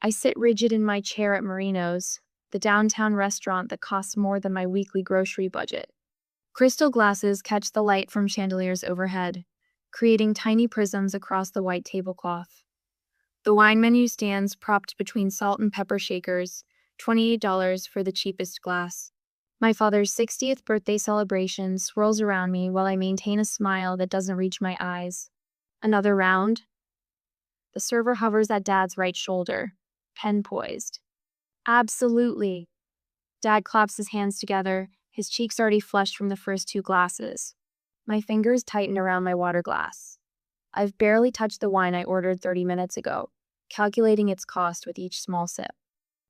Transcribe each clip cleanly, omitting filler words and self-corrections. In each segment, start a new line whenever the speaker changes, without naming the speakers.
I sit rigid in my chair at Marino's, the downtown restaurant that costs more than my weekly grocery budget. Crystal glasses catch the light from chandeliers overhead, creating tiny prisms across the white tablecloth. The wine menu stands propped between salt and pepper shakers, $28 for the cheapest glass. My father's 60th birthday celebration swirls around me while I maintain a smile that doesn't reach my eyes. Another round? The server hovers at Dad's right shoulder, pen poised. Absolutely. Dad claps his hands together, his cheeks already flushed from the first two glasses. My fingers tighten around my water glass. I've barely touched the wine I ordered 30 minutes ago, calculating its cost with each small sip.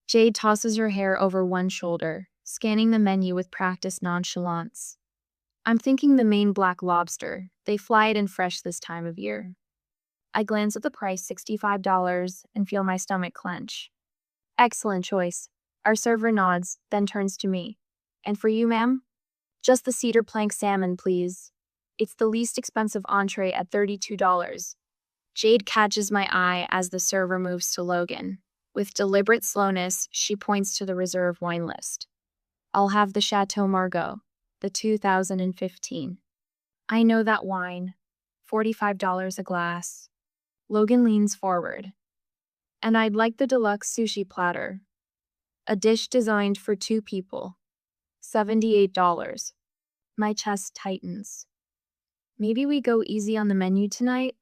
Jade tosses her hair over one shoulder, scanning the menu with practiced nonchalance. I'm thinking the Maine black lobster. They fly it in fresh this time of year. I glance at the price, $65, and feel my stomach clench. Excellent choice. Our server nods, then turns to me. And for you, ma'am? Just the cedar plank salmon, please. It's the least expensive entree at $32. Jade catches my eye as the server moves to Logan. With deliberate slowness, she points to the reserve wine list. I'll have the Chateau Margaux, the 2015. I know that wine. $45 a glass. Logan leans forward. And I'd like the deluxe sushi platter. A dish designed for 2 people. $78. My chest tightens. Maybe we go easy on the menu tonight?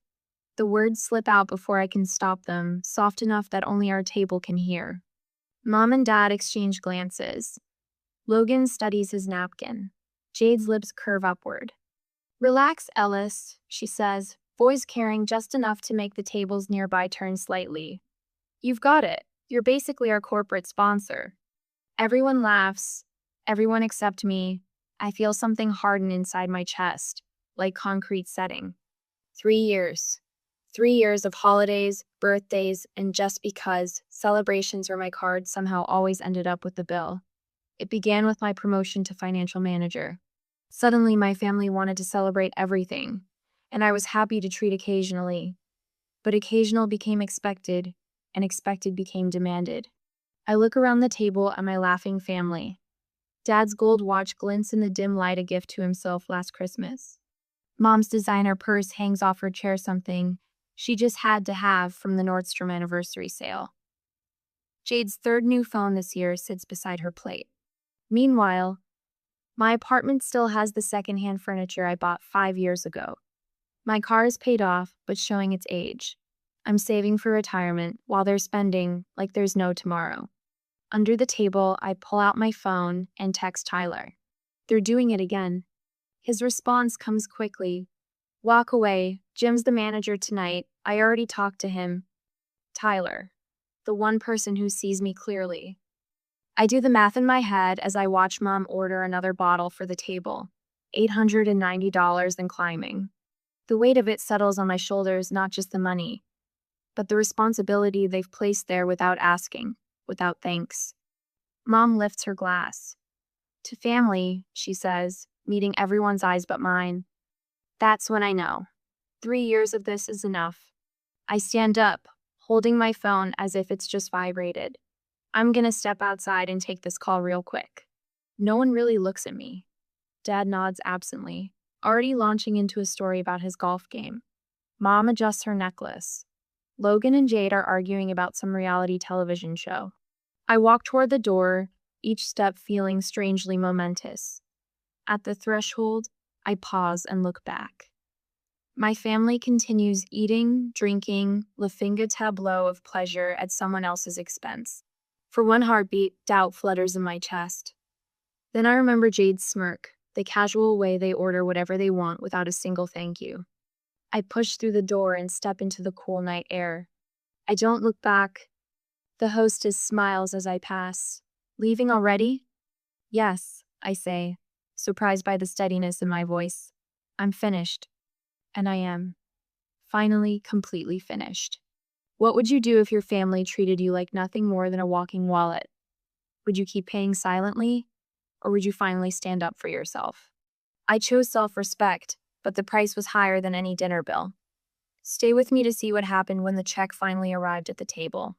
The words slip out before I can stop them, soft enough that only our table can hear. Mom and Dad exchange glances. Logan studies his napkin. Jade's lips curve upward. Relax, Ellis, she says, voice carrying just enough to make the tables nearby turn slightly. You've got it. You're basically our corporate sponsor. Everyone laughs. Everyone except me. I feel something harden inside my chest, like concrete setting. 3 years. 3 years of holidays, birthdays, and just because celebrations were my card somehow always ended up with the bill. It began with my promotion to financial manager. Suddenly, my family wanted to celebrate everything, and I was happy to treat occasionally. But occasional became expected, and expected became demanded. I look around the table at my laughing family. Dad's gold watch glints in the dim light, a gift to himself last Christmas. Mom's designer purse hangs off her chair, something she just had to have from the Nordstrom anniversary sale. Jade's third new phone this year sits beside her plate. Meanwhile, my apartment still has the secondhand furniture I bought 5 years ago. My car is paid off, but showing its age. I'm saving for retirement while they're spending like there's no tomorrow. Under the table, I pull out my phone and text Tyler. They're doing it again. His response comes quickly. Walk away. Jim's the manager tonight. I already talked to him. Tyler, the one person who sees me clearly. I do the math in my head as I watch Mom order another bottle for the table. $890 and climbing. The weight of it settles on my shoulders, not just the money, but the responsibility they've placed there without asking, without thanks. Mom lifts her glass. To family, she says, meeting everyone's eyes but mine. That's when I know. 3 years of this is enough. I stand up, holding my phone as if it's just vibrated. I'm gonna step outside and take this call real quick. No one really looks at me. Dad nods absently, already launching into a story about his golf game. Mom adjusts her necklace. Logan and Jade are arguing about some reality television show. I walk toward the door, each step feeling strangely momentous. At the threshold, I pause and look back. My family continues eating, drinking, la finga tableau of pleasure at someone else's expense. For one heartbeat, doubt flutters in my chest. Then I remember Jade's smirk, the casual way they order whatever they want without a single thank you. I push through the door and step into the cool night air. I don't look back. The hostess smiles as I pass. Leaving already? Yes, I say, surprised by the steadiness in my voice. I'm finished. And I am. Finally, completely finished. What would you do if your family treated you like nothing more than a walking wallet? Would you keep paying silently? Or would you finally stand up for yourself? I chose self-respect, but the price was higher than any dinner bill. Stay with me to see what happened when the check finally arrived at the table.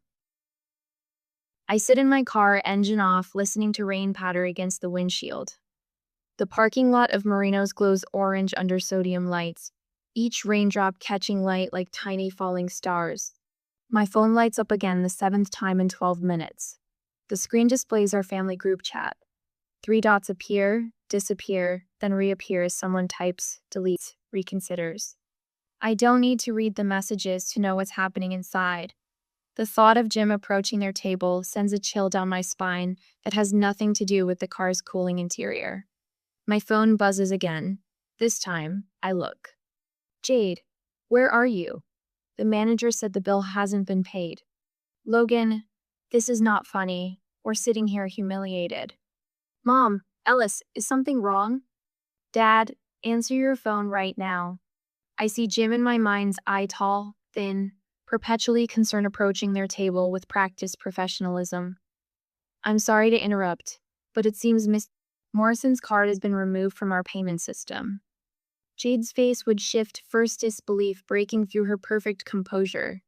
I sit in my car, engine off, listening to rain patter against the windshield. The parking lot of Marino's glows orange under sodium lights, each raindrop catching light like tiny falling stars. My phone lights up again the seventh time in 12 minutes. The screen displays our family group chat. 3 dots appear, disappear, then reappear as someone types, deletes, reconsiders. I don't need to read the messages to know what's happening inside. The thought of Jim approaching their table sends a chill down my spine that has nothing to do with the car's cooling interior. My phone buzzes again. This time, I look. Jade, where are you? The manager said the bill hasn't been paid. Logan, this is not funny. We're sitting here humiliated. Mom, Ellis, is something wrong? Dad, answer your phone right now. I see Jim in my mind's eye, tall, thin, perpetually concerned, approaching their table with practiced professionalism. I'm sorry to interrupt, but it seems Morrison's card has been removed from our payment system. Jade's face would shift, first disbelief breaking through her perfect composure,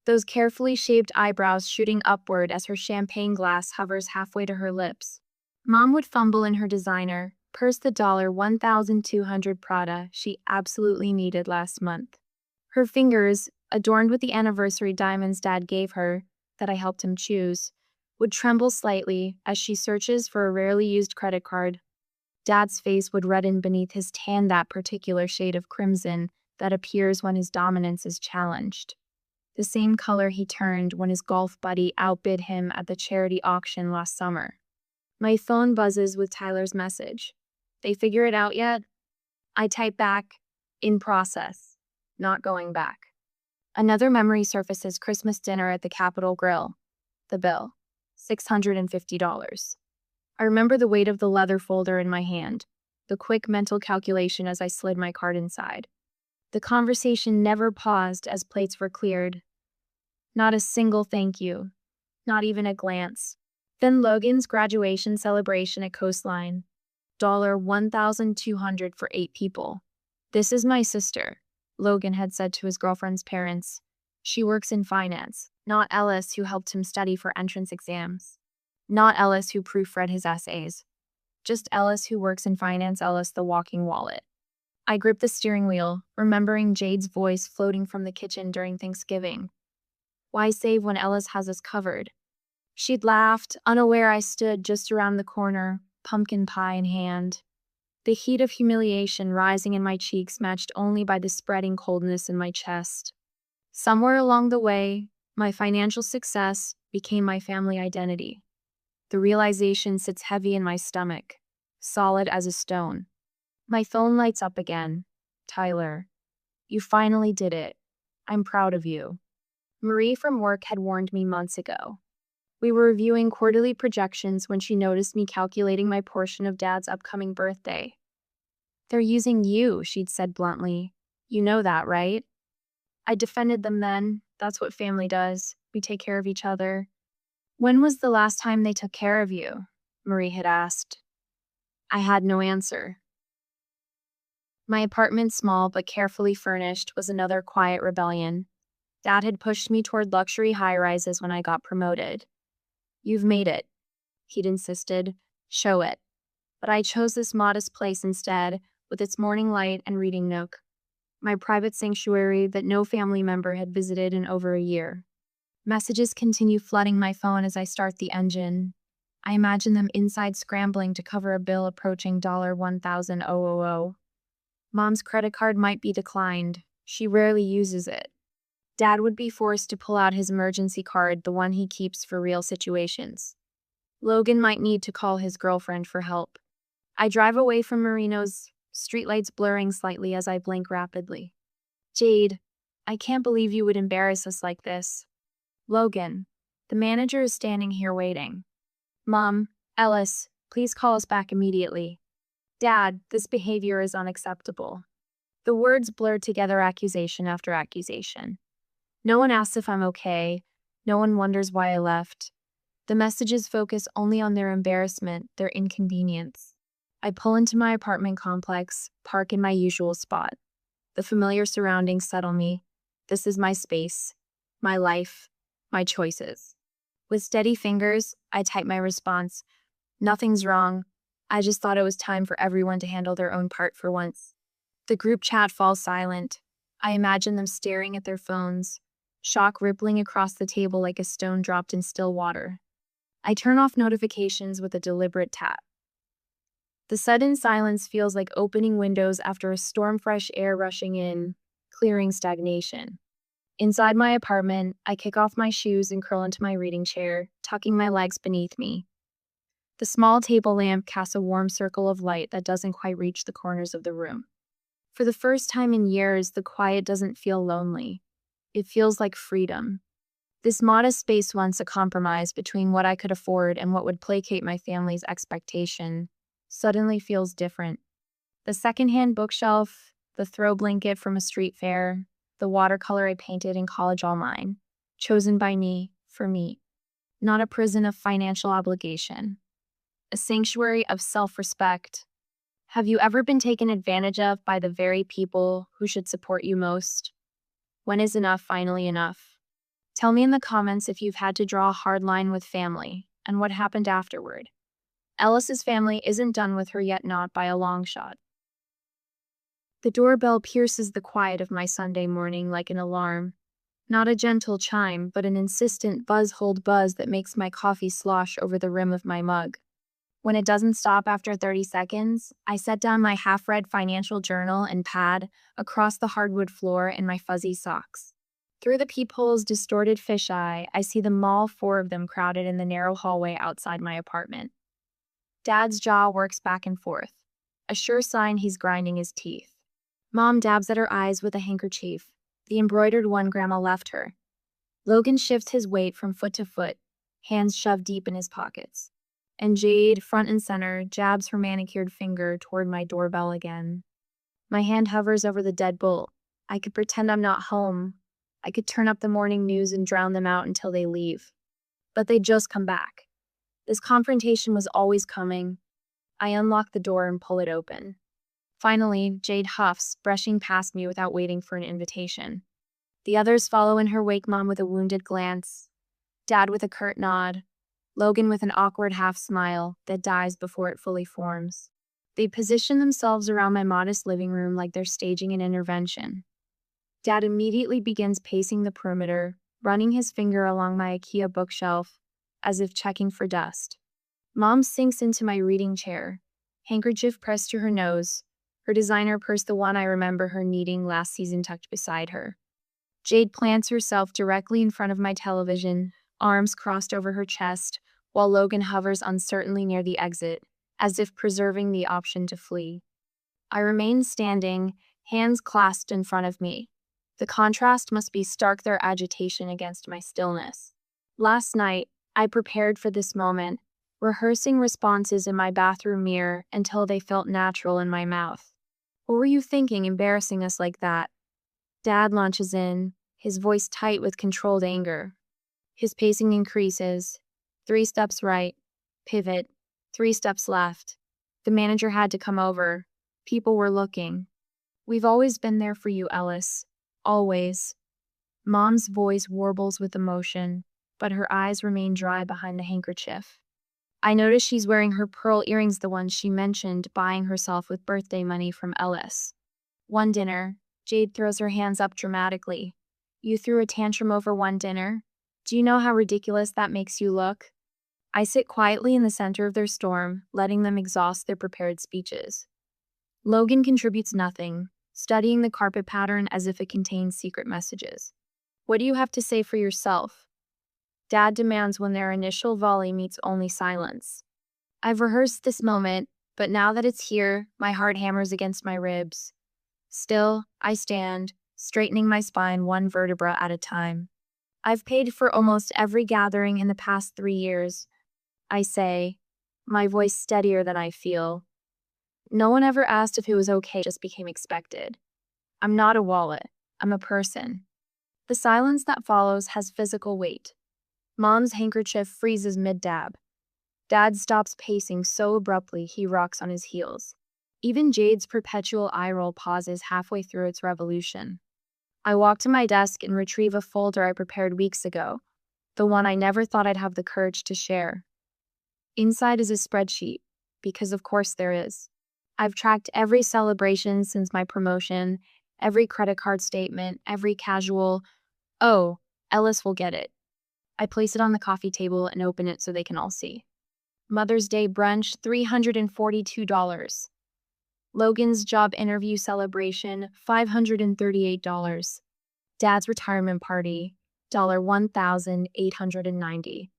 those carefully shaped eyebrows shooting upward as her champagne glass hovers halfway to her lips. Mom would fumble in her designer, purse the $1,200 Prada she absolutely needed last month. Her fingers, adorned with the anniversary diamonds Dad gave her, that I helped him choose, would tremble slightly as she searches for a rarely used credit card. Dad's face would redden beneath his tan, that particular shade of crimson that appears when his dominance is challenged. The same color he turned when his golf buddy outbid him at the charity auction last summer. My phone buzzes with Tyler's message. They figure it out yet? I type back, in process, not going back. Another memory surfaces: Christmas dinner at the Capitol Grill. The bill, $650. I remember the weight of the leather folder in my hand, the quick mental calculation as I slid my card inside. The conversation never paused as plates were cleared. Not a single thank you, not even a glance. Then Logan's graduation celebration at Coastline. $1,200 for 8 people. This is my sister, Logan had said to his girlfriend's parents. She works in finance, not Ellis, who helped him study for entrance exams. Not Ellis, who proofread his essays. Just Ellis, who works in finance, Ellis, the walking wallet. I gripped the steering wheel, remembering Jade's voice floating from the kitchen during Thanksgiving. Why save when Ellis has us covered? She'd laughed, unaware I stood just around the corner, pumpkin pie in hand. The heat of humiliation rising in my cheeks matched only by the spreading coldness in my chest. Somewhere along the way, my financial success became my family identity. The realization sits heavy in my stomach, solid as a stone. My phone lights up again. Tyler, you finally did it. I'm proud of you. Marie from work had warned me months ago. We were reviewing quarterly projections when she noticed me calculating my portion of Dad's upcoming birthday. They're using you, she'd said bluntly. You know that, right? I defended them then. That's what family does. We take care of each other. When was the last time they took care of you? Marie had asked. I had no answer. My apartment, small but carefully furnished, was another quiet rebellion. Dad had pushed me toward luxury high-rises when I got promoted. You've made it, he'd insisted. Show it. But I chose this modest place instead, with its morning light and reading nook. My private sanctuary that no family member had visited in over a year. Messages continue flooding my phone as I start the engine. I imagine them inside scrambling to cover a bill approaching $1,000. Mom's credit card might be declined. She rarely uses it. Dad would be forced to pull out his emergency card, the one he keeps for real situations. Logan might need to call his girlfriend for help. I drive away from Marino's, streetlights blurring slightly as I blink rapidly. Jade, I can't believe you would embarrass us like this. Logan, the manager is standing here waiting. Mom, Ellis, please call us back immediately. Dad, this behavior is unacceptable. The words blurred together, accusation after accusation. No one asks if I'm okay. No one wonders why I left. The messages focus only on their embarrassment, their inconvenience. I pull into my apartment complex, park in my usual spot. The familiar surroundings settle me. This is my space, my life, my choices. With steady fingers, I type my response. Nothing's wrong. I just thought it was time for everyone to handle their own part for once. The group chat falls silent. I imagine them staring at their phones, shock rippling across the table like a stone dropped in still water. I turn off notifications with a deliberate tap. The sudden silence feels like opening windows after a storm, fresh air rushing in, clearing stagnation. Inside my apartment, I kick off my shoes and curl into my reading chair, tucking my legs beneath me. The small table lamp casts a warm circle of light that doesn't quite reach the corners of the room. For the first time in years, the quiet doesn't feel lonely. It feels like freedom. This modest space, once a compromise between what I could afford and what would placate my family's expectation, suddenly feels different. The secondhand bookshelf, the throw blanket from a street fair, the watercolor I painted in college, all mine, chosen by me, for me. Not a prison of financial obligation. A sanctuary of self-respect. Have you ever been taken advantage of by the very people who should support you most? When is enough finally enough? Tell me in the comments if you've had to draw a hard line with family and what happened afterward. Ellis's family isn't done with her yet, not by a long shot. The doorbell pierces the quiet of my Sunday morning like an alarm. Not a gentle chime, but an insistent buzz-hold buzz that makes my coffee slosh over the rim of my mug. When it doesn't stop after 30 seconds, I set down my half-read financial journal and pad across the hardwood floor in my fuzzy socks. Through the peephole's distorted fisheye, I see them all, 4 of them, crowded in the narrow hallway outside my apartment. Dad's jaw works back and forth, a sure sign he's grinding his teeth. Mom dabs at her eyes with a handkerchief, the embroidered one Grandma left her. Logan shifts his weight from foot to foot, hands shoved deep in his pockets. And Jade, front and center, jabs her manicured finger toward my doorbell again. My hand hovers over the deadbolt. I could pretend I'm not home. I could turn up the morning news and drown them out until they leave. But they just come back. This confrontation was always coming. I unlock the door and pull it open. Finally, Jade huffs, brushing past me without waiting for an invitation. The others follow in her wake, Mom with a wounded glance, Dad with a curt nod, Logan with an awkward half-smile that dies before it fully forms. They position themselves around my modest living room like they're staging an intervention. Dad immediately begins pacing the perimeter, running his finger along my IKEA bookshelf, as if checking for dust. Mom sinks into my reading chair, handkerchief pressed to her nose, her designer purse, the one I remember her needing last season, tucked beside her. Jade plants herself directly in front of my television, arms crossed over her chest, while Logan hovers uncertainly near the exit, as if preserving the option to flee. I remain standing, hands clasped in front of me. The contrast must be stark, their agitation against my stillness. Last night, I prepared for this moment, rehearsing responses in my bathroom mirror until they felt natural in my mouth. What were you thinking, embarrassing us like that? Dad launches in, his voice tight with controlled anger. His pacing increases. 3 steps right. Pivot. 3 steps left. The manager had to come over. People were looking. We've always been there for you, Ellis. Always. Mom's voice warbles with emotion, but her eyes remain dry behind the handkerchief. I notice she's wearing her pearl earrings, the ones she mentioned buying herself with birthday money from Ellis. One dinner. Jade throws her hands up dramatically. You threw a tantrum over one dinner? Do you know how ridiculous that makes you look? I sit quietly in the center of their storm, letting them exhaust their prepared speeches. Logan contributes nothing, studying the carpet pattern as if it contains secret messages. What do you have to say for yourself? Dad demands when their initial volley meets only silence. I've rehearsed this moment, but now that it's here, my heart hammers against my ribs. Still, I stand, straightening my spine one vertebra at a time. I've paid for almost every gathering in the past 3 years. I say, my voice steadier than I feel. No one ever asked if it was okay, just became expected. I'm not a wallet. I'm a person. The silence that follows has physical weight. Mom's handkerchief freezes mid-dab. Dad stops pacing so abruptly he rocks on his heels. Even Jade's perpetual eye roll pauses halfway through its revolution. I walk to my desk and retrieve a folder I prepared weeks ago. the one I never thought I'd have the courage to share. Inside is a spreadsheet, because of course there is. I've tracked every celebration since my promotion, every credit card statement, every casual, "Oh, Ellis will get it." I place it on the coffee table and open it so they can all see. Mother's Day brunch, $342. Logan's job interview celebration, $538. Dad's retirement party, $1,890.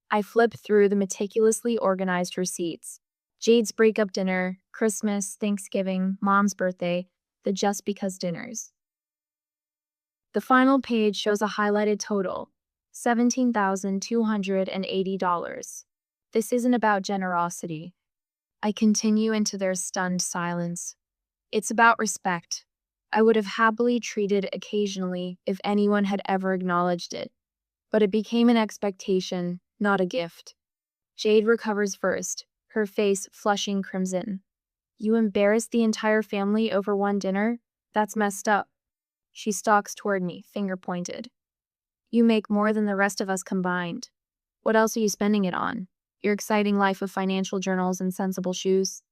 I flip through the meticulously organized receipts. Jade's breakup dinner, Christmas, Thanksgiving, Mom's birthday, the just because dinners. The final page shows a highlighted total, $17,280. This isn't about generosity. I continue into their stunned silence. It's about respect. I would have happily treated occasionally if anyone had ever acknowledged it. But it became an expectation, not a gift. Jade recovers first, her face flushing crimson. You embarrassed the entire family over one dinner? That's messed up. She stalks toward me, finger pointed. You make more than the rest of us combined. What else are you spending it on? Your exciting life of financial journals and sensible shoes?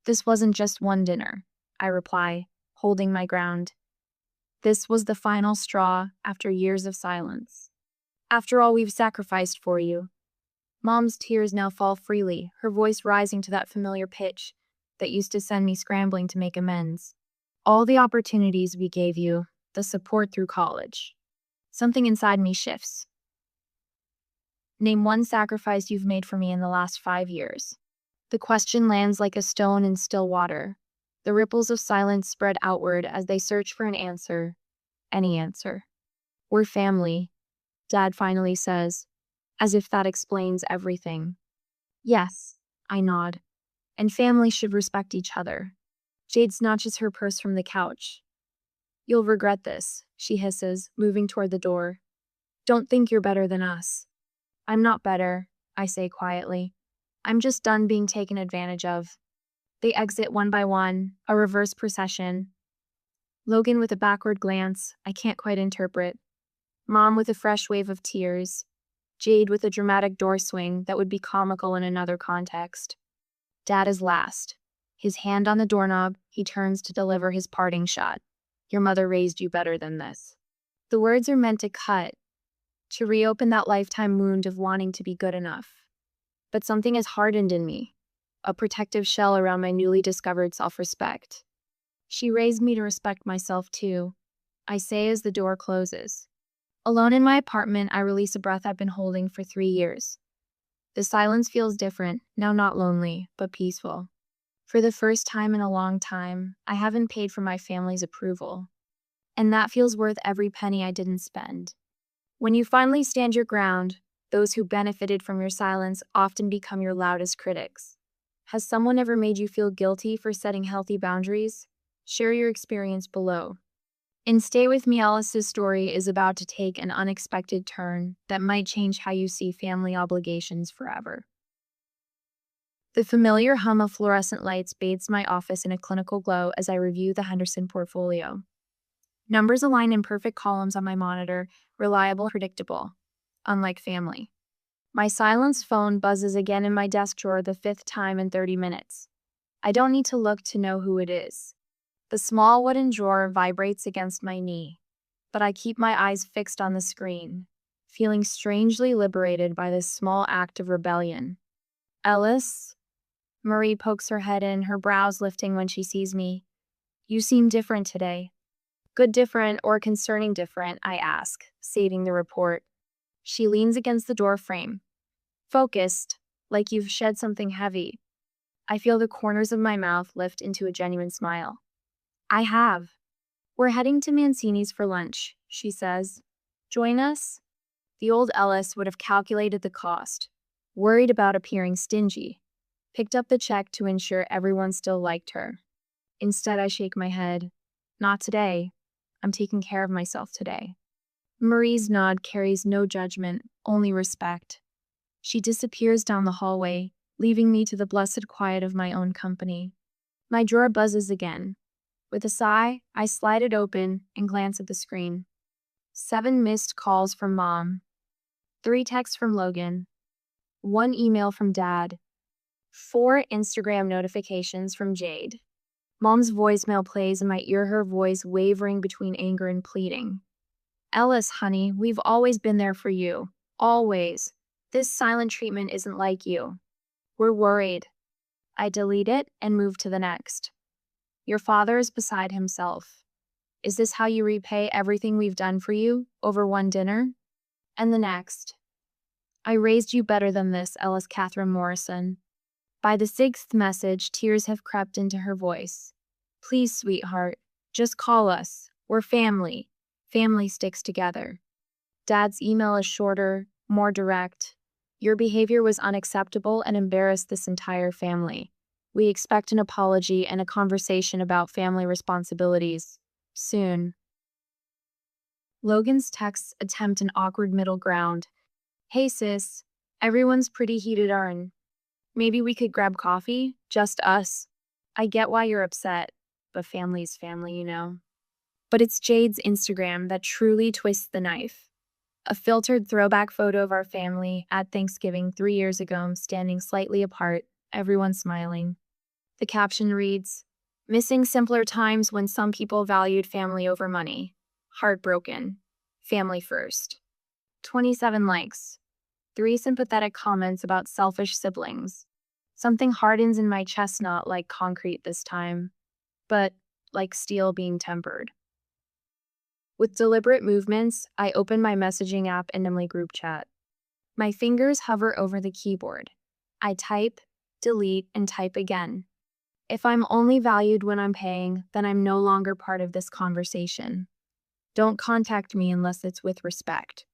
This wasn't just one dinner, I reply, holding my ground. This was the final straw after years of silence. After all we've sacrificed for you. Mom's tears now fall freely, her voice rising to that familiar pitch that used to send me scrambling to make amends. All the opportunities we gave you, the support through college. Something inside me shifts. Name one sacrifice you've made for me in the last 5 years. The question lands like a stone in still water. The ripples of silence spread outward as they search for an answer. Any answer. We're family, Dad finally says, as if that explains everything. Yes, I nod. And family should respect each other. Jade snatches her purse from the couch. You'll regret this, she hisses, moving toward the door. Don't think you're better than us. I'm not better, I say quietly. I'm just done being taken advantage of. They exit one by one, a reverse procession. Logan with a backward glance, I can't quite interpret. Mom with a fresh wave of tears. Jade with a dramatic door swing that would be comical in another context. Dad is last. His hand on the doorknob, he turns to deliver his parting shot. Your mother raised you better than this. The words are meant to cut, to reopen that lifetime wound of wanting to be good enough. But something has hardened in me, a protective shell around my newly discovered self-respect. She raised me to respect myself too, I say as the door closes. Alone in my apartment, I release a breath I've been holding for 3 years. The silence feels different, now not lonely, but peaceful. For the first time in a long time, I haven't paid for my family's approval. And that feels worth every penny I didn't spend. When you finally stand your ground, those who benefited from your silence often become your loudest critics. Has someone ever made you feel guilty for setting healthy boundaries? Share your experience below. In Stay With Me, Alice's story is about to take an unexpected turn that might change how you see family obligations forever. The familiar hum of fluorescent lights bathes my office in a clinical glow as I review the Henderson portfolio. Numbers align in perfect columns on my monitor, reliable, predictable, unlike family. My silenced phone buzzes again in my desk drawer the 5th time in 30 minutes. I don't need to look to know who it is. The small wooden drawer vibrates against my knee, but I keep my eyes fixed on the screen, feeling strangely liberated by this small act of rebellion. Ellis? Marie pokes her head in, her brows lifting when she sees me. You seem different today. Good different or concerning different, I ask, saving the report. She leans against the door frame. Focused, like you've shed something heavy. I feel the corners of my mouth lift into a genuine smile. I have. We're heading to Mancini's for lunch, she says. Join us? The old Ellis would have calculated the cost, worried about appearing stingy, picked up the check to ensure everyone still liked her. Instead, I shake my head. Not today. I'm taking care of myself today. Marie's nod carries no judgment, only respect. She disappears down the hallway, leaving me to the blessed quiet of my own company. My drawer buzzes again. With a sigh, I slide it open and glance at the screen. 7 missed calls from Mom. 3 texts from Logan, 1 email from Dad, 4 Instagram notifications from Jade. Mom's voicemail plays and I hear her voice wavering between anger and pleading. Ellis, honey, we've always been there for you. Always. This silent treatment isn't like you. We're worried. I delete it and move to the next. Your father is beside himself. Is this how you repay everything we've done for you over one dinner? And the next. I raised you better than this, Ellis Catherine Morrison. By the 6th message, tears have crept into her voice. Please, sweetheart, just call us. We're family. Family sticks together. Dad's email is shorter, more direct. Your behavior was unacceptable and embarrassed this entire family. We expect an apology and a conversation about family responsibilities. Soon. Logan's texts attempt an awkward middle ground. Hey sis, everyone's pretty heated on. Maybe we could grab coffee? Just us. I get why you're upset, but family's family, you know. But it's Jade's Instagram that truly twists the knife. A filtered throwback photo of our family at Thanksgiving 3 years ago, standing slightly apart, everyone smiling. The caption reads, Missing simpler times when some people valued family over money. Heartbroken. Family first. 27 likes. 3 sympathetic comments about selfish siblings. Something hardens in my chest, not like concrete this time, but like steel being tempered. With deliberate movements, I open my messaging app and Emily group chat. My fingers hover over the keyboard. I type, delete, and type again. If I'm only valued when I'm paying, then I'm no longer part of this conversation. Don't contact me unless it's with respect.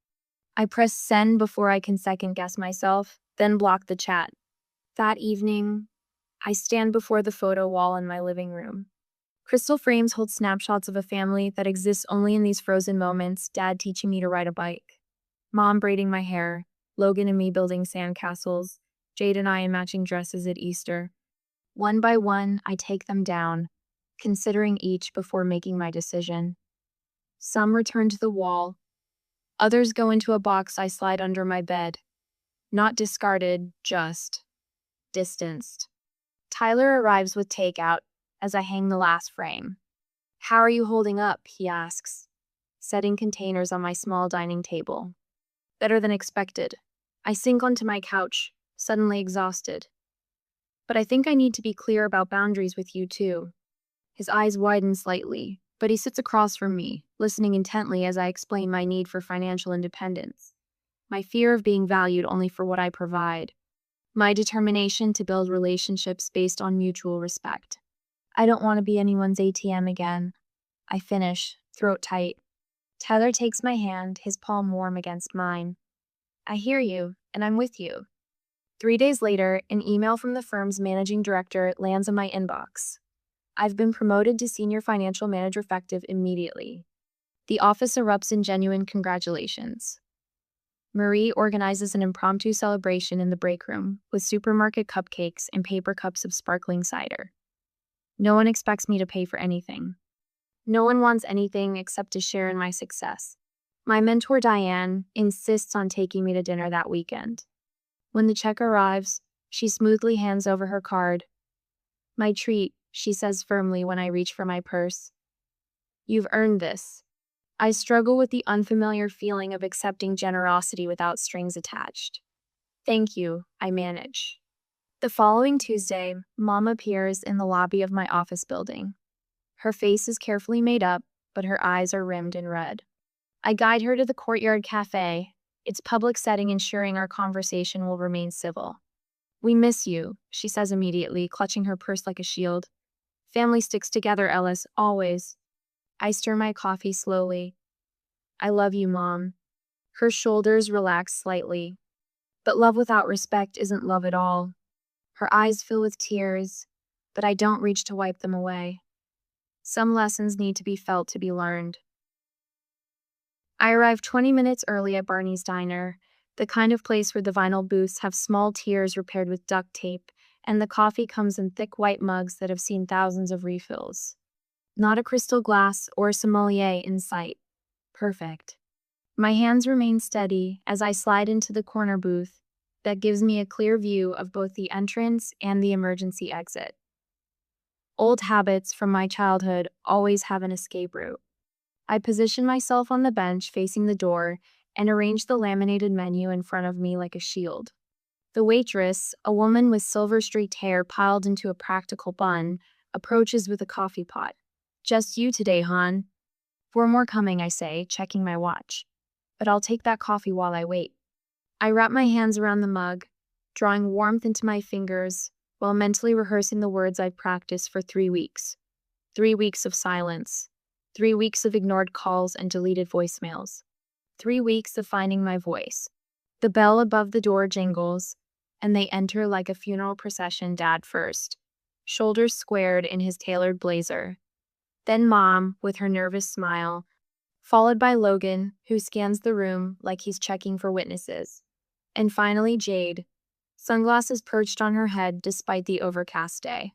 I press send before I can second-guess myself, then block the chat. That evening, I stand before the photo wall in my living room. Crystal frames hold snapshots of a family that exists only in these frozen moments, Dad teaching me to ride a bike, Mom braiding my hair, Logan and me building sandcastles, Jade and I in matching dresses at Easter. One by one, I take them down, considering each before making my decision. Some return to the wall. Others go into a box I slide under my bed. Not discarded, just distanced. Tyler arrives with takeout as I hang the last frame. How are you holding up? He asks, setting containers on my small dining table. Better than expected. I sink onto my couch, suddenly exhausted. But I think I need to be clear about boundaries with you too. His eyes widen slightly, but he sits across from me, listening intently as I explain my need for financial independence, my fear of being valued only for what I provide, my determination to build relationships based on mutual respect. I don't want to be anyone's ATM again. I finish, throat tight. Tyler takes my hand, his palm warm against mine. I hear you, and I'm with you. 3 days later, an email from the firm's managing director lands in my inbox. I've been promoted to senior financial manager effective immediately. The office erupts in genuine congratulations. Marie organizes an impromptu celebration in the break room with supermarket cupcakes and paper cups of sparkling cider. No one expects me to pay for anything. No one wants anything except to share in my success. My mentor, Diane, insists on taking me to dinner that weekend. When the check arrives, she smoothly hands over her card. My treat, she says firmly when I reach for my purse. You've earned this. I struggle with the unfamiliar feeling of accepting generosity without strings attached. Thank you, I manage. The following Tuesday, Mom appears in the lobby of my office building. Her face is carefully made up, but her eyes are rimmed in red. I guide her to the Courtyard Cafe, its public setting ensuring our conversation will remain civil. We miss you, she says immediately, clutching her purse like a shield. Family sticks together, Ellis, always. I stir my coffee slowly. I love you, Mom. Her shoulders relax slightly. But love without respect isn't love at all. Her eyes fill with tears, but I don't reach to wipe them away. Some lessons need to be felt to be learned. I arrive 20 minutes early at Barney's Diner, the kind of place where the vinyl booths have small tiers repaired with duct tape, and the coffee comes in thick white mugs that have seen thousands of refills. Not a crystal glass or a sommelier in sight. Perfect. My hands remain steady as I slide into the corner booth that gives me a clear view of both the entrance and the emergency exit. Old habits from my childhood always have an escape route. I position myself on the bench facing the door and arrange the laminated menu in front of me like a shield. The waitress, a woman with silver-streaked hair piled into a practical bun, approaches with a coffee pot. "Just you today, hon." "Four more coming," I say, checking my watch. "But I'll take that coffee while I wait." I wrap my hands around the mug, drawing warmth into my fingers while mentally rehearsing the words I've practiced for 3 weeks. 3 weeks of silence. 3 weeks of ignored calls and deleted voicemails. 3 weeks of finding my voice. The bell above the door jingles, and they enter like a funeral procession, Dad first, shoulders squared in his tailored blazer. Then Mom, with her nervous smile, followed by Logan, who scans the room like he's checking for witnesses. And finally Jade, sunglasses perched on her head despite the overcast day.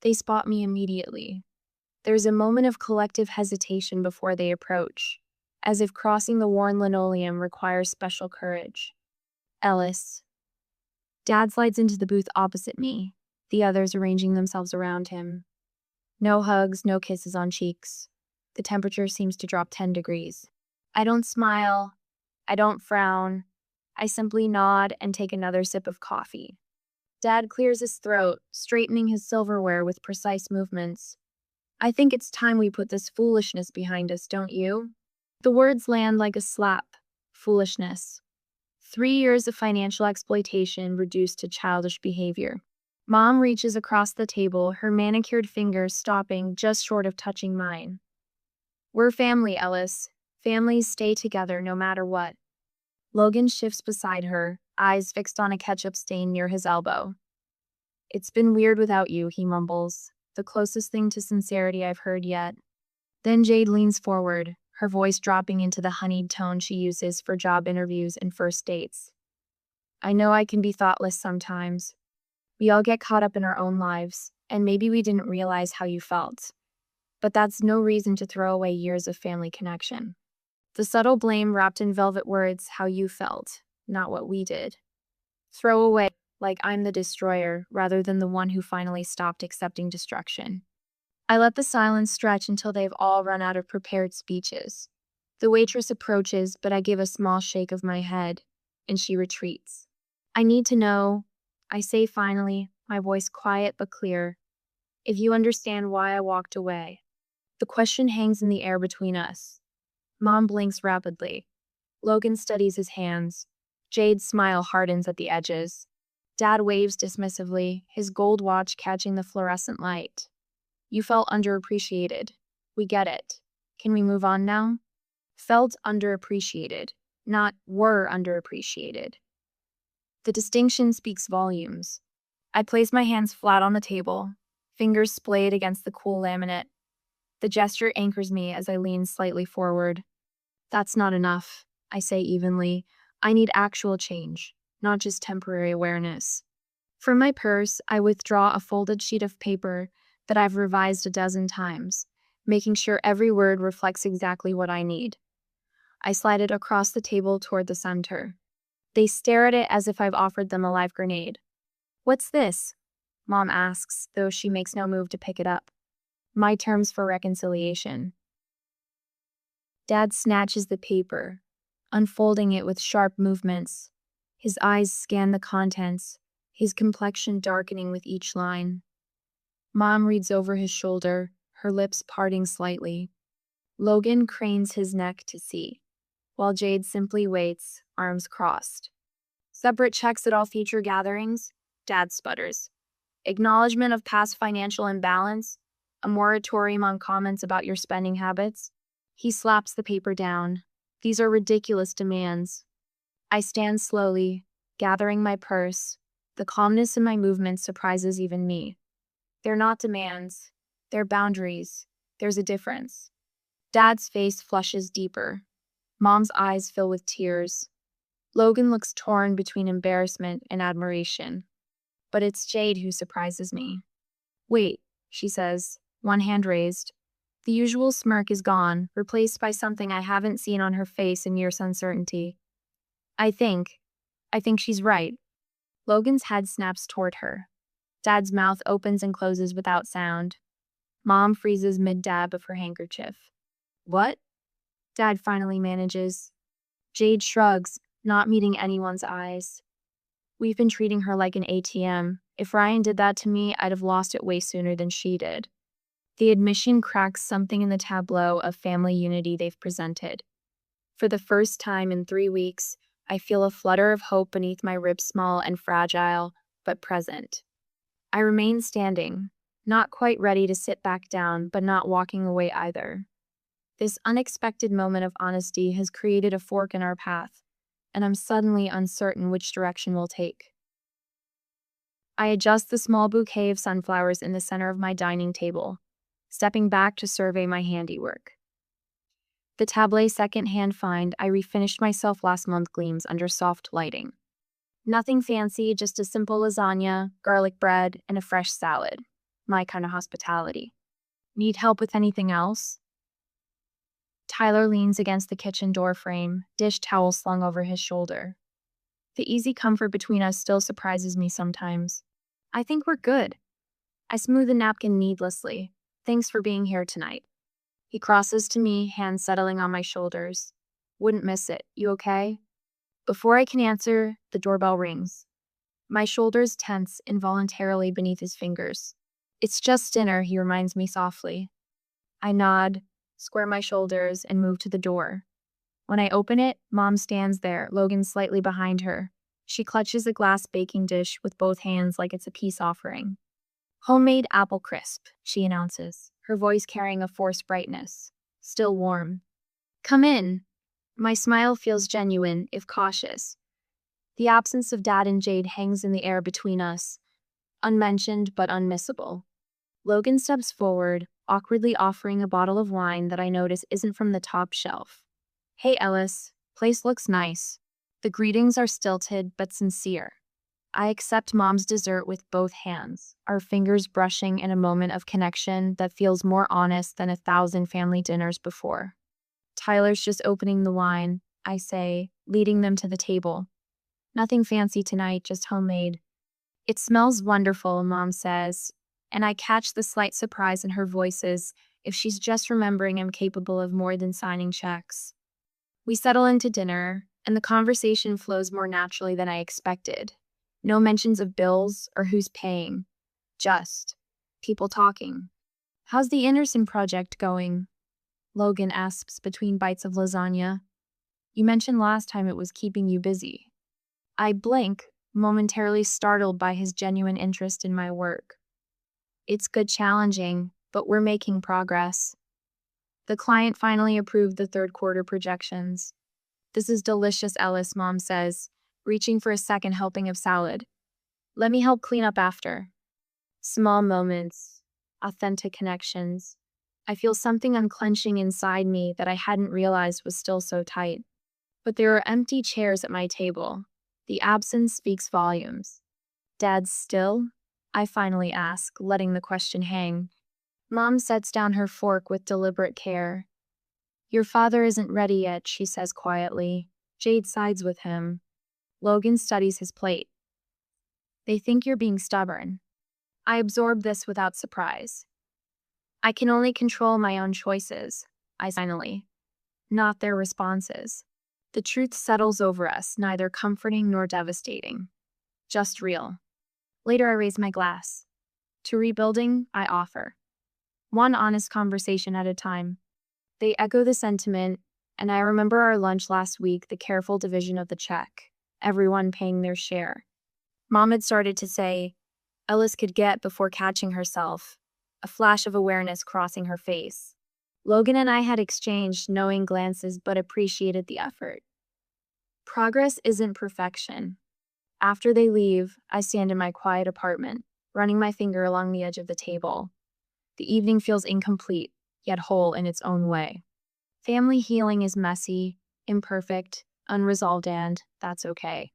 They spot me immediately. There's a moment of collective hesitation before they approach, as if crossing the worn linoleum requires special courage. Ellis. Dad slides into the booth opposite me, the others arranging themselves around him. No hugs, no kisses on cheeks. The temperature seems to drop 10 degrees. I don't smile. I don't frown. I simply nod and take another sip of coffee. Dad clears his throat, straightening his silverware with precise movements. "I think it's time we put this foolishness behind us, don't you?" The words land like a slap. Foolishness. 3 years of financial exploitation reduced to childish behavior. Mom reaches across the table, her manicured fingers stopping just short of touching mine. "We're family, Ellis. Families stay together no matter what." Logan shifts beside her, eyes fixed on a ketchup stain near his elbow. "It's been weird without you," he mumbles, the closest thing to sincerity I've heard yet. Then Jade leans forward, her voice dropping into the honeyed tone she uses for job interviews and first dates. "I know I can be thoughtless sometimes. We all get caught up in our own lives, and maybe we didn't realize how you felt. But that's no reason to throw away years of family connection." The subtle blame wrapped in velvet words, "how you felt, not what we did." Throw away, like I'm the destroyer, rather than the one who finally stopped accepting destruction. I let the silence stretch until they've all run out of prepared speeches. The waitress approaches, but I give a small shake of my head, and she retreats. "I need to know," I say finally, my voice quiet but clear, "if you understand why I walked away." The question hangs in the air between us. Mom blinks rapidly. Logan steadies his hands. Jade's smile hardens at the edges. Dad waves dismissively, his gold watch catching the fluorescent light. "You felt underappreciated. We get it. Can we move on now?" Felt underappreciated, not were underappreciated. The distinction speaks volumes. I place my hands flat on the table, fingers splayed against the cool laminate. The gesture anchors me as I lean slightly forward. "That's not enough," I say evenly. "I need actual change, not just temporary awareness." From my purse, I withdraw a folded sheet of paper that I've revised a dozen times, making sure every word reflects exactly what I need. I slide it across the table toward the center. They stare at it as if I've offered them a live grenade. "What's this?" Mom asks, though she makes no move to pick it up. "My terms for reconciliation." Dad snatches the paper, unfolding it with sharp movements. His eyes scan the contents, his complexion darkening with each line. Mom reads over his shoulder, her lips parting slightly. Logan cranes his neck to see, while Jade simply waits, arms crossed. "Separate checks at all future gatherings?" Dad sputters. "Acknowledgement of past financial imbalance? A moratorium on comments about your spending habits?" He slaps the paper down. "These are ridiculous demands." I stand slowly, gathering my purse. The calmness in my movements surprises even me. "They're not demands. They're boundaries. There's a difference." Dad's face flushes deeper. Mom's eyes fill with tears. Logan looks torn between embarrassment and admiration. But it's Jade who surprises me. "Wait," she says, one hand raised. The usual smirk is gone, replaced by something I haven't seen on her face in years uncertainty. I think. I think she's right. Logan's head snaps toward her. Dad's mouth opens and closes without sound. Mom freezes mid-dab of her handkerchief. What? Dad finally manages. Jade shrugs, not meeting anyone's eyes. We've been treating her like an ATM. If Ryan did that to me, I'd have lost it way sooner than she did. The admission cracks something in the tableau of family unity they've presented. For the first time in 3 weeks, I feel a flutter of hope beneath my ribs, small and fragile, but present. I remain standing, not quite ready to sit back down, but not walking away either. This unexpected moment of honesty has created a fork in our path, and I'm suddenly uncertain which direction we'll take. I adjust the small bouquet of sunflowers in the center of my dining table, stepping back to survey my handiwork. The tableau second-hand find I refinished myself last month gleams under soft lighting. Nothing fancy, just a simple lasagna, garlic bread, and a fresh salad. My kind of hospitality. Need help with anything else? Tyler leans against the kitchen door frame, dish towel slung over his shoulder. The easy comfort between us still surprises me sometimes. I think we're good. I smooth the napkin needlessly. Thanks for being here tonight. He crosses to me, hands settling on my shoulders. Wouldn't miss it. You okay? Before I can answer, the doorbell rings. My shoulders tense involuntarily beneath his fingers. It's just dinner, he reminds me softly. I nod, square my shoulders, and move to the door. When I open it, Mom stands there, Logan slightly behind her. She clutches a glass baking dish with both hands like it's a peace offering. Homemade apple crisp, she announces, her voice carrying a forced brightness. Still warm. Come in. My smile feels genuine, if cautious. The absence of Dad and Jade hangs in the air between us, unmentioned but unmissable. Logan steps forward, awkwardly offering a bottle of wine that I notice isn't from the top shelf. Hey Ellis, place looks nice. The greetings are stilted but sincere. I accept Mom's dessert with both hands, our fingers brushing in a moment of connection that feels more honest than 1,000 family dinners before. Tyler's just opening the wine, I say, leading them to the table. Nothing fancy tonight, just homemade. It smells wonderful, Mom says, and I catch the slight surprise in her voice as if she's just remembering I'm capable of more than signing checks. We settle into dinner, and the conversation flows more naturally than I expected. No mentions of bills or who's paying. Just people talking. How's the Anderson project going? Logan asks between bites of lasagna. You mentioned last time it was keeping you busy. I blink, momentarily startled by his genuine interest in my work. It's good challenging, but we're making progress. The client finally approved the third quarter projections. This is delicious, Ellis, Mom says, reaching for a second helping of salad. Let me help clean up after. Small moments, authentic connections. I feel something unclenching inside me that I hadn't realized was still so tight. But there are empty chairs at my table. The absence speaks volumes. Dad's still? I finally ask, letting the question hang. Mom sets down her fork with deliberate care. Your father isn't ready yet, she says quietly. Jade sides with him. Logan studies his plate. They think you're being stubborn. I absorb this without surprise. I can only control my own choices, I finally, not their responses. The truth settles over us, neither comforting nor devastating. Just real. Later I raise my glass. To rebuilding, I offer. One honest conversation at a time. They echo the sentiment, and I remember our lunch last week, the careful division of the check, everyone paying their share. Mom had started to say, Ellis could get before catching herself, a flash of awareness crossing her face. Logan and I had exchanged knowing glances but appreciated the effort. Progress isn't perfection. After they leave, I stand in my quiet apartment, running my finger along the edge of the table. The evening feels incomplete, yet whole in its own way. Family healing is messy, imperfect, unresolved, and that's okay.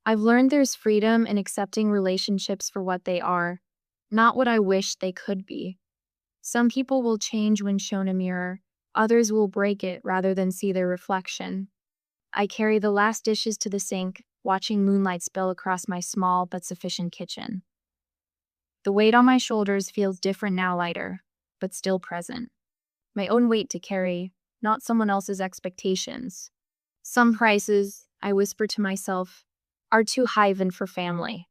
I've learned there's freedom in accepting relationships for what they are, not what I wish they could be. Some people will change when shown a mirror, others will break it rather than see their reflection. I carry the last dishes to the sink, watching moonlight spill across my small but sufficient kitchen. The weight on my shoulders feels different now, lighter, but still present. My own weight to carry, not someone else's expectations. Some prices, I whisper to myself, are too high even for family.